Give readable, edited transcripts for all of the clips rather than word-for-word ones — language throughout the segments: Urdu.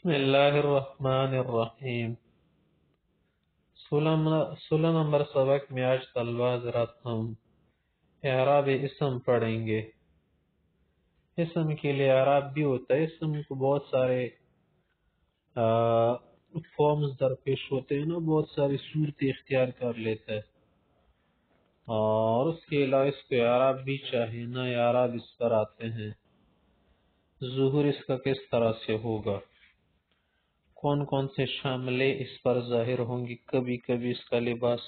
بسم اللہ الرحمن الرحیم۔ 16 نمبر سبق میں آج طلبہ حضرات ہم اعراب اسم پڑھیں گے۔ اسم کے لیے اعراب بھی ہوتا ہے، اسم کو بہت سارے فارمز درپیش ہوتے ہیں نا، بہت ساری صورتیں اختیار کر لیتا ہے، اور اس کے علاوہ اس کو اعراب بھی چاہیے نا، اعراب اس پر آتے ہیں، ظہور اس کا کس طرح سے ہوگا، کون کون سے شاملے اس پر ظاہر ہوں گی۔ کبھی کبھی اس کا لباس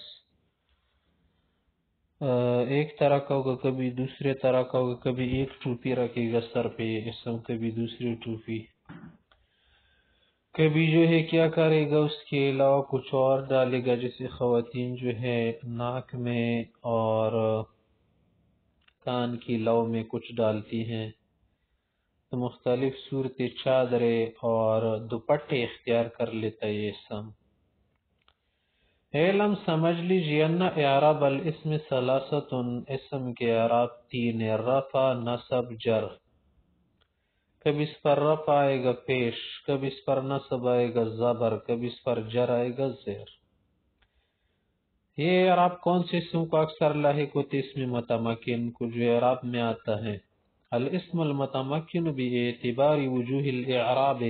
ایک طرح کا ہوگا، کبھی دوسرے طرح کا ہوگا، کبھی ایک ٹوپی رکھے گا سر پہ اسم، کبھی دوسری ٹوپی، کبھی جو ہے کیا کرے گا اس کے علاوہ کچھ اور ڈالے گا، جیسے خواتین جو ہے ناک میں اور کان کی لو میں کچھ ڈالتی ہیں، تو مختلف صورتیں چادریں اور دوپٹے اختیار کر لیتا ہے یہ اسم۔ علم سمجھ لیجیے ان اعراب الاسم ثلاثت، اسم کے اعراب تین ہے، رفع، نصب، جر۔ کبھی اس پر رفع آئے گا پیش، کبھی اس پر نصب آئے گا زبر، کبھی اس پر جر آئے گا زیر۔ یہ اعراب کون سے اسم کو اکثر لاحق ہوتے؟ اسم متمکن کو جو اعراب میں آتا ہے۔ الاسم المتمکن باعتبار وجوہ الاعراب،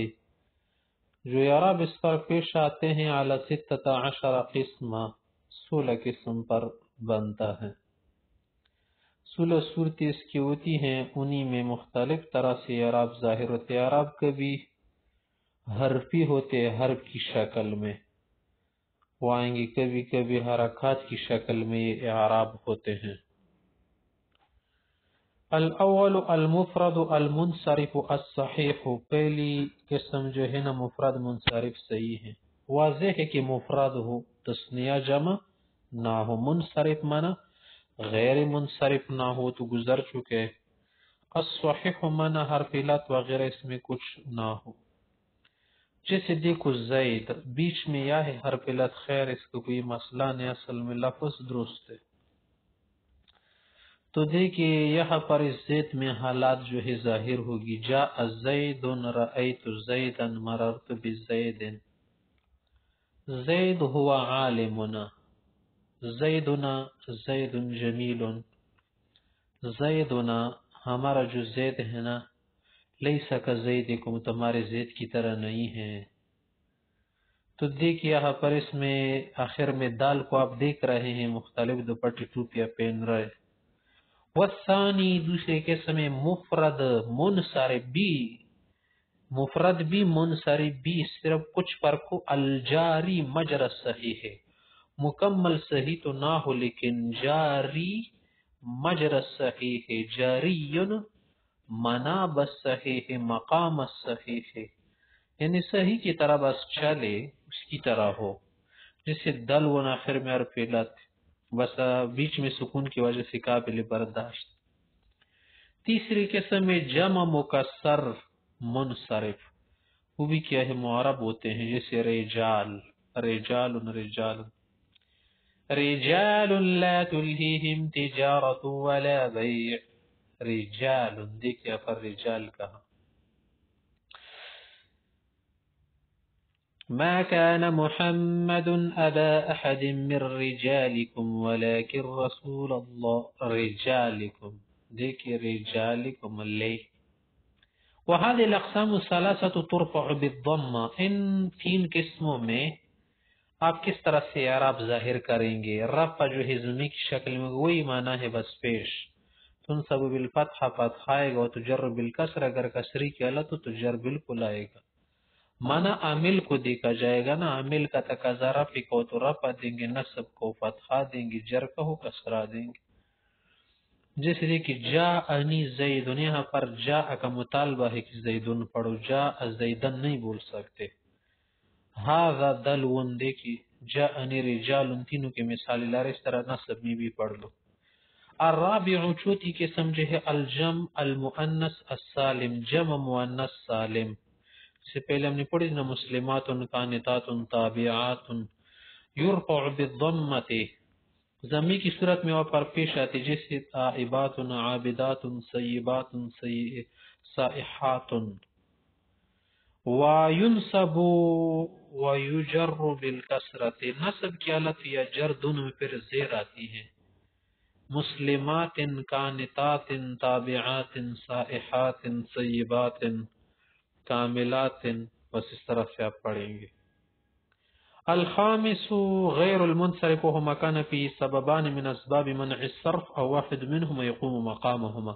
جو اعراب اس پر پیش آتے ہیں، علی 16 قسم، 16 قسم پر بنتا ہے۔ 16 صورتیں اس کی ہوتی ہیں، انہی میں مختلف طرح سے اعراب ظاہر ہوتے ہیں۔ اعراب کبھی حرفی ہوتے ہیں، حرف کی شکل میں وہ آئیں گے، کبھی کبھی حرکات کی شکل میں یہ اعراب ہوتے ہیں۔ الاول المفرد المنصرف الصحیح، پہلی قسم جو ہے نا مفرد منصرف صحیح ہے۔ واضح ہے کہ مفرد ہو، تثنیہ جمع نہ ہو، منصرف معنی غیر منصرف نہ ہو تو گزر چکے۔ الصحیح معنی حرف علت وغیرہ اس میں کچھ نہ ہو، جیسے دیکھو زید، بیچ میں یا ہے حرف علت، خیر اس کو کوئی مسئلہ نہیں، اصل میں لفظ درست ہے۔ تو دیکھئے یہاں پر اس زید میں حالات جو ہے ظاہر ہوگی۔ جاء زید، رأیت زیدا، مررت بزید۔ زید ہوا عالمنا، زیدنا زید جمیل، زیدنا ہمارا جو زید ہے نا، لیسا کا زیدکم، تمہارے زید کی طرح نہیں ہے۔ تو دیکھئے یہاں پر اس میں آخر میں دال کو آپ دیکھ رہے ہیں، مختلف دوپٹے ٹوپیاں پہن رہے۔ والثانی، دوسرے قسم مفرد منصرف بھی، مفرد بھی منصرف بھی، صرف کچھ فرق ہو، الجاری مجرى صحیح ہے، مکمل صحیح تو نہ ہو لیکن جاری مجرى صحیح ہے، جاری مناب صحیح ہے، مقام صحیح ہے، یعنی صحیح کی طرح بس چلے، اس کی طرح ہو، جیسے دل و آخر میں حرف علت، بس بیچ میں سکون کی وجہ سے قابل برداشت۔ تیسری قسم میں جمع مکسر منصرف، وہ بھی کیا ہے معرب ہوتے ہیں، جیسے رجال، رجال رجال، رجال لا تلہیہم تجارت ولا بیع، رجال، دیکھئے پر رجال کہا۔ ما كان محمد أبا أحد من رجالكم ولكن رسول الله، رجالكم، دیکھئے رجالكم الليل۔ وهذه الأقسام الثلاثة ترفع بالضمة، ان تین قسموں میں آپ کس طرح سے اعراب ظاہر کریں گے؟ رفع جو ہے ضمیر کی شکل میں، وہی معنی ہے بس پیش، تنصب بالفتح، فتح آئے گا، تو جر بالکسر، اگر کسری کی علت ہو تو جر بالکل آئے گا۔ معنی عامل کو دیکھا جائے گا نا، عامل کا تقاضا رفع کو تو رفع دیں گے، نصب کو فتحہ دیں گے، جر کا ہو کسرہ دیں گے۔ جیسے دیکھیں جاءنی زیدن، یہاں پر جاء کا مطالبہ ہے کہ زیدن پڑھو، جاء زیدن نہیں بول سکتے۔ ھذا دلون، دیکھیں جاءنی رجال، تینوں کے مثال لار، اس طرح نصب میں بھی پڑھ لو۔ الرابع، چوتھی قسم جو ہے الجمع المؤنث السالم، جمع مؤنث سالم، سے پہلے ہم نے پڑھی نا، مسلمات، قانتات، تابعات، یرفع بالضمۃ، ضمیر کی صورت میں وہ پر پیش آتی، جیسے تائبات، عابدات، سیبات، سائحات۔ وَيُنْصَبُ وَيُجَرُّ بِالْكَسْرَةِ، نصب کی حالت یا جر دونوں میں پھر زیر آتی ہے. مسلمات قانتات تابعات سائحات سیبات کاملات، بس اس طرح سے آپ پڑھیں گے. الخامس غیر المنصرف وهما كان فيه سببان من اسباب منع الصرف او واحد منهما يقوم مقامهما.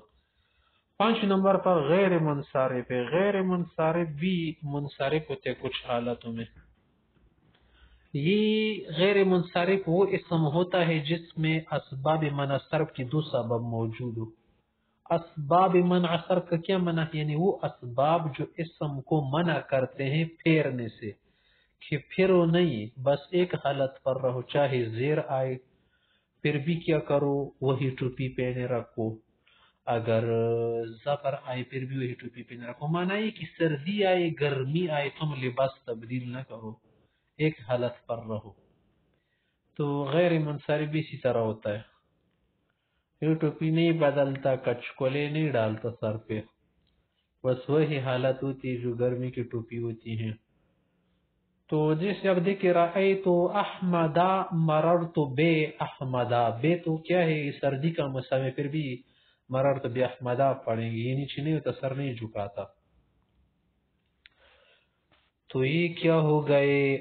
5 نمبر پر غیر منصرف ہے. غیر منصرف بھی منصرف ہوتے کچھ حالتوں میں. یہ غیر منصرف وہ اسم ہوتا ہے جس میں اسباب منع صرف کی دو سبب موجود ہو. اسباب منع صرف کا کیا منع ہے؟ یعنی وہ اسباب جو اسم کو منع کرتے ہیں پھیرنے سے، کہ پھرو نہیں، بس ایک حالت پر رہو، چاہے زیر آئے پھر بھی کیا کرو وہی ٹوپی پہنے رکھو، اگر زفر آئے پھر بھی وہی ٹوپی پہنے رکھو. مانا یہ کہ سردی آئے گرمی آئے تم لباس تبدیل نہ کرو، ایک حالت پر رہو. تو غیر منصرف بھی اسی طرح ہوتا ہے. یہ ٹوپی نہیں بدلتا، کچکولے نہیں ڈالتا سر پہ، بس وہی حالت ہوتی ہے جو گرمی کی ٹوپی ہوتی ہے. تو جیسے اب دیکھیں رأیت احمدا مررت بے احمدا، بے تو کیا ہے یہ سردی کا موسم ہے، پھر بھی مررت بے احمدا پڑھیں گے، یہ نیچے نہیں ہوتا، سر نہیں جھکاتا. تو یہ کیا ہو گئے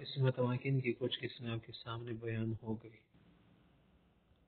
اس متمکن کی کچھ قسمیں آپ کے سامنے بیان ہو گئی.